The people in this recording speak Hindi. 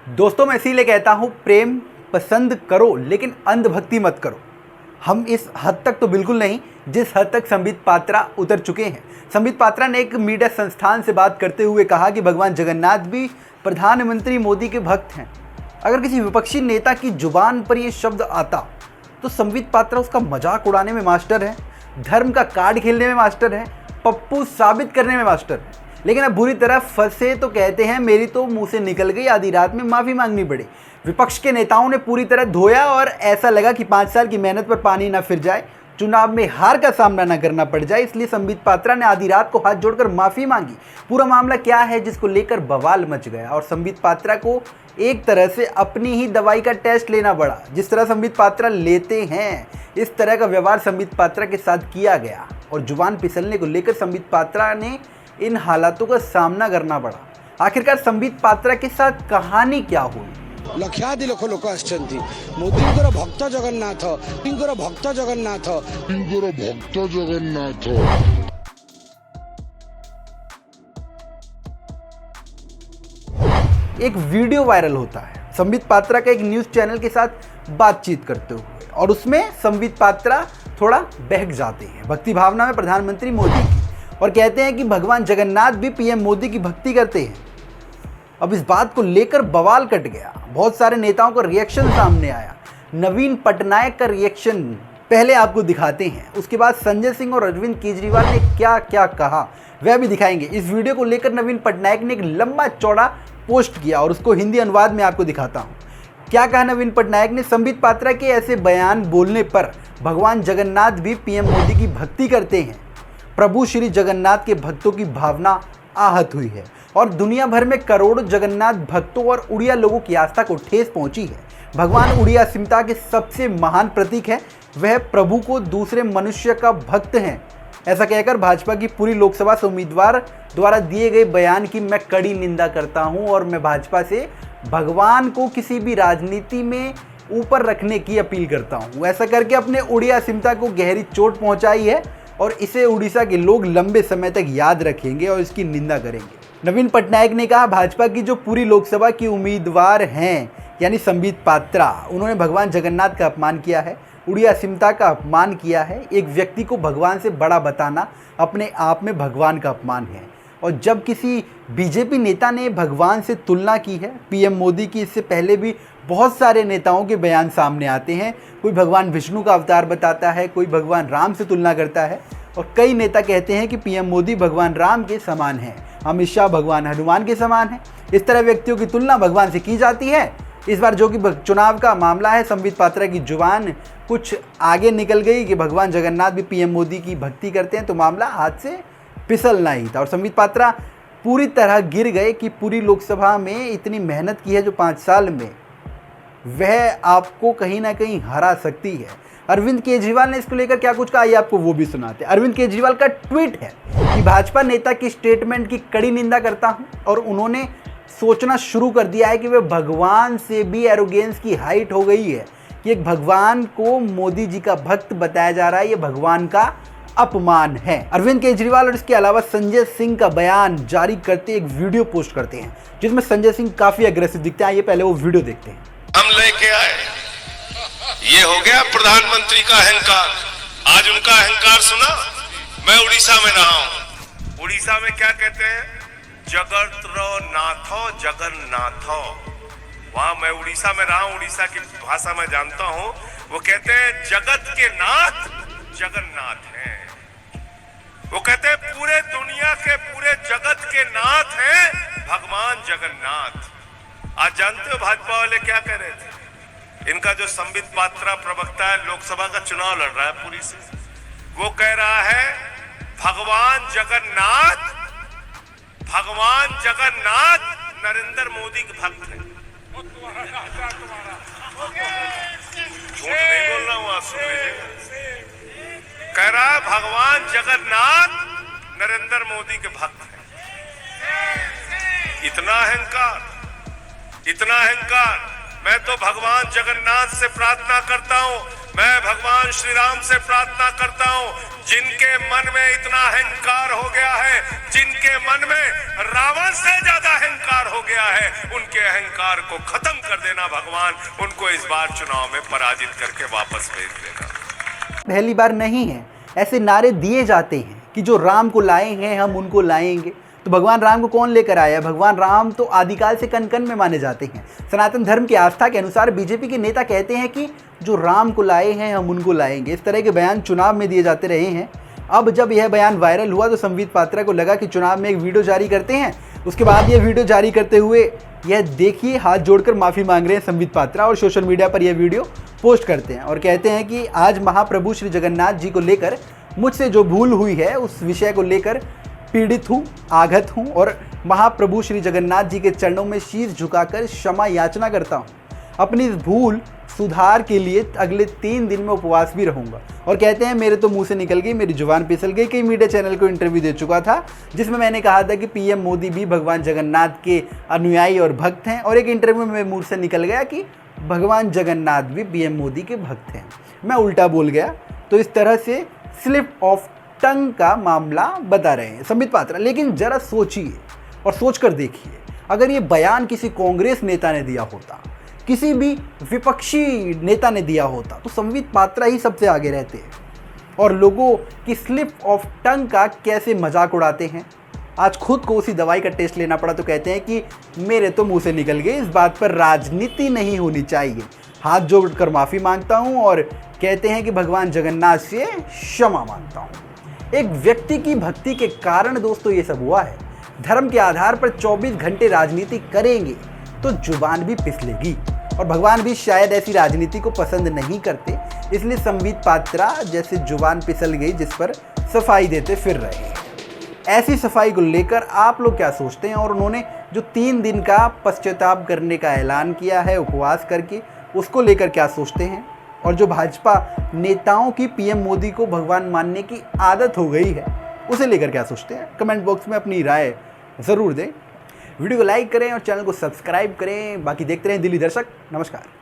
दोस्तों मैं इसीलिए कहता हूँ प्रेम पसंद करो लेकिन अंधभक्ति मत करो। हम इस हद तक तो बिल्कुल नहीं जिस हद तक संबित पात्रा उतर चुके हैं। संबित पात्रा ने एक मीडिया संस्थान से बात करते हुए कहा कि भगवान जगन्नाथ भी प्रधानमंत्री मोदी के भक्त हैं। अगर किसी विपक्षी नेता की जुबान पर यह शब्द आता तो संबित पात्रा उसका मजाक उड़ाने में मास्टर है, धर्म का कार्ड खेलने में मास्टर है, पप्पू साबित करने में मास्टर है। लेकिन अब बुरी तरह फंसे तो कहते हैं मेरी तो मुंह से निकल गई, आधी रात में माफ़ी मांगनी पड़ी। विपक्ष के नेताओं ने पूरी तरह धोया और ऐसा लगा कि 5 साल की मेहनत पर पानी ना फिर जाए, चुनाव में हार का सामना ना करना पड़ जाए, इसलिए संबित पात्रा ने आधी रात को हाथ जोड़कर माफ़ी मांगी। पूरा मामला क्या है जिसको लेकर बवाल मच गया और संबित पात्रा को एक तरह से अपनी ही दवाई का टेस्ट लेना पड़ा। जिस तरह संबित पात्रा लेते हैं इस तरह का व्यवहार संबित पात्रा के साथ किया गया और जुबान फिसलने को लेकर संबित पात्रा ने इन हालातों का सामना करना पड़ा। आखिरकार संबित पात्रा के साथ कहानी क्या हुई? लक्षादि लक्ष लोक आछंती मोदींकर भक्त जगन्नाथ भक्त जगन्नाथ एक वीडियो वायरल होता है संबित पात्रा का एक न्यूज़ चैनल के साथ बातचीत करते हुए और उसमें संबित पात्रा थोड़ा बहक जाते हैं भक्ति भावना में प्रधानमंत्री मोदी की और कहते हैं कि भगवान जगन्नाथ भी पीएम मोदी की भक्ति करते हैं। अब इस बात को लेकर बवाल कट गया, बहुत सारे नेताओं का रिएक्शन सामने आया। नवीन पटनायक का रिएक्शन पहले आपको दिखाते हैं, उसके बाद संजय सिंह और अरविंद केजरीवाल ने क्या क्या कहा वह भी दिखाएंगे। इस वीडियो को लेकर नवीन पटनायक ने एक लंबा चौड़ा पोस्ट किया और उसको हिंदी अनुवाद में आपको दिखाता हूँ। क्या कहा नवीन पटनायक ने? संबित पात्रा के ऐसे बयान बोलने पर भगवान जगन्नाथ भी पीएम मोदी की भक्ति करते हैं। प्रभु श्री जगन्नाथ के भक्तों की भावना आहत हुई है और दुनिया भर में करोड़ों जगन्नाथ भक्तों और उड़िया लोगों की आस्था को ठेस पहुंची है। भगवान उड़िया अस्मिता के सबसे महान प्रतीक है, वह प्रभु को दूसरे मनुष्य का भक्त हैं। ऐसा कहकर भाजपा की पूरी लोकसभा से उम्मीदवार द्वारा दिए गए बयान की मैं कड़ी निंदा करता हूं और मैं भाजपा से भगवान को किसी भी राजनीति में ऊपर रखने की अपील करता हूं। ऐसा करके अपने उड़िया अस्मिता को गहरी चोट पहुंचाई है और इसे उड़ीसा के लोग लंबे समय तक याद रखेंगे और इसकी निंदा करेंगे। नवीन पटनायक ने कहा भाजपा की जो पूरी लोकसभा की उम्मीदवार हैं यानी संबित पात्रा, उन्होंने भगवान जगन्नाथ का अपमान किया है, उड़िया अस्मिता का अपमान किया है। एक व्यक्ति को भगवान से बड़ा बताना अपने आप में भगवान का अपमान है। और जब किसी बीजेपी नेता ने भगवान से तुलना की है पीएम मोदी की, इससे पहले भी बहुत सारे नेताओं के बयान सामने आते हैं। कोई भगवान विष्णु का अवतार बताता है, कोई भगवान राम से तुलना करता है और कई नेता कहते हैं कि पीएम मोदी भगवान राम के समान हैं, अमित शाह भगवान हनुमान के समान हैं। इस तरह व्यक्तियों की तुलना भगवान से की जाती है। इस बार जो कि चुनाव का मामला है, संबित पात्रा की जुबान कुछ आगे निकल गई कि भगवान जगन्नाथ भी पीएम मोदी की भक्ति करते हैं, तो मामला हाथ से फिसलना ही था और संबित पात्रा पूरी तरह गिर गए कि पूरी लोकसभा में इतनी मेहनत की है जो 5 साल में, वह आपको कहीं ना कहीं हरा सकती है। अरविंद केजरीवाल ने इसको लेकर क्या कुछ कहा, ये आपको वो भी सुनाते हैं। अरविंद केजरीवाल का ट्वीट है कि भाजपा नेता की स्टेटमेंट की कड़ी निंदा करता हूं और उन्होंने सोचना शुरू कर दिया है कि वे भगवान से भी एरोगेंस की हाइट हो गई है कि एक भगवान को मोदी जी का भक्त बताया जा रहा है, ये भगवान का अपमान है। अरविंद केजरीवाल और इसके अलावा संजय सिंह का बयान जारी करते एक वीडियो पोस्ट करते हैं जिसमें संजय सिंह काफी अग्रेसिव दिखते हैं। ये पहले वो वीडियो देखते हैं। हम लेके आए, ये हो गया प्रधानमंत्री का अहंकार। आज उनका अहंकार सुना। मैं उड़ीसा में रहा हूं, उड़ीसा में क्या कहते हैं, जगन्नाथो जगन्नाथो। वहां मैं उड़ीसा में रहा हूं, उड़ीसा की भाषा में जानता हूं। वो कहते हैं जगत के नाथ जगन्नाथ हैं। वो कहते हैं पूरे दुनिया के पूरे जगत के नाथ हैं भगवान जगन्नाथ। आज जानते हो भाजपा वाले क्या कह रहे थे? इनका जो संबित पात्रा प्रवक्ता है, लोकसभा का चुनाव लड़ रहा है पुरी से, वो कह रहा है भगवान जगन्नाथ नरेंद्र मोदी के भक्त हैं। झूठ नहीं बोल रहा हूं, आप सुन लीजिएगा। कह रहा है भगवान जगन्नाथ नरेंद्र मोदी के भक्त हैं। इतना अहंकार, इतना अहंकार। मैं तो भगवान जगन्नाथ से प्रार्थना करता हूं मैं भगवान श्री राम से प्रार्थना करता हूं, जिनके मन में इतना अहंकार हो गया है, जिनके मन में रावण से ज्यादा अहंकार हो गया है, उनके अहंकार को खत्म कर देना भगवान, उनको इस बार चुनाव में पराजित करके वापस भेज देना। पहली बार नहीं है, ऐसे नारे दिए जाते हैं कि जो राम को लाए हैं हम उनको लाएंगे। तो भगवान राम को कौन लेकर आया? भगवान राम तो आदिकाल से कण कण में माने जाते हैं। सनातन धर्म की आस्था के अनुसार बीजेपी के नेता कहते हैं कि जो राम को लाए हैं हम उनको लाएंगे। इस तरह के बयान चुनाव में दिए जाते रहे हैं। अब जब यह बयान वायरल हुआ तो संबित पात्रा को लगा कि चुनाव में एक वीडियो जारी करते हैं। उसके बाद यह वीडियो जारी करते हुए यह देखिए हाथ जोड़कर माफ़ी मांग रहे हैं संबित पात्रा और सोशल मीडिया पर यह वीडियो पोस्ट करते हैं और कहते हैं कि आज महाप्रभु श्री जगन्नाथ जी को लेकर मुझसे जो भूल हुई है उस विषय को लेकर पीड़ित हूँ, आघात हूँ और महाप्रभु श्री जगन्नाथ जी के चरणों में शीश झुकाकर क्षमा याचना करता हूँ। अपनी इस भूल सुधार के लिए अगले 3 दिन में उपवास भी रहूंगा। और कहते हैं मेरे तो मुंह से निकल गई, मेरी जुबान फिसल गई। कई मीडिया चैनल को इंटरव्यू दे चुका था जिसमें मैंने कहा था कि पीएम मोदी भी भगवान जगन्नाथ के अनुयायी और भक्त हैं, और एक इंटरव्यू में मुंह से निकल गया कि भगवान जगन्नाथ भी पीएम मोदी के भक्त हैं। मैं उल्टा बोल गया। तो इस तरह से स्लिप ऑफ टंग का मामला बता रहे हैं संबित पात्रा। लेकिन जरा सोचिए और सोच कर देखिए, अगर ये बयान किसी कांग्रेस नेता ने दिया होता, किसी भी विपक्षी नेता ने दिया होता, तो संबित पात्रा ही सबसे आगे रहते हैं और लोगों की स्लिप ऑफ टंग का कैसे मजाक उड़ाते हैं। आज खुद को उसी दवाई का टेस्ट लेना पड़ा तो कहते हैं कि मेरे तो मुंह से निकल गए। इस बात पर राजनीति नहीं होनी चाहिए। हाथ जोड़कर माफ़ी मांगता हूं और कहते हैं कि भगवान जगन्नाथ से क्षमा मांगता हूं। एक व्यक्ति की भक्ति के कारण दोस्तों ये सब हुआ है। धर्म के आधार पर 24 घंटे राजनीति करेंगे तो जुबान भी फिसलेगी और भगवान भी शायद ऐसी राजनीति को पसंद नहीं करते। इसलिए संबित पात्रा जैसे जुबान फिसल गई जिस पर सफाई देते फिर रहे हैं। ऐसी सफाई को लेकर आप लोग क्या सोचते हैं? और उन्होंने जो 3 दिन का पश्चाताप करने का ऐलान किया है उपवास करके, उसको लेकर क्या सोचते हैं? और जो भाजपा नेताओं की पीएम मोदी को भगवान मानने की आदत हो गई है, उसे लेकर क्या सोचते हैं? कमेंट बॉक्स में अपनी राय ज़रूर दें। वीडियो को लाइक करें और चैनल को सब्सक्राइब करें। बाकी देखते रहें दिल्ली दर्शक। नमस्कार।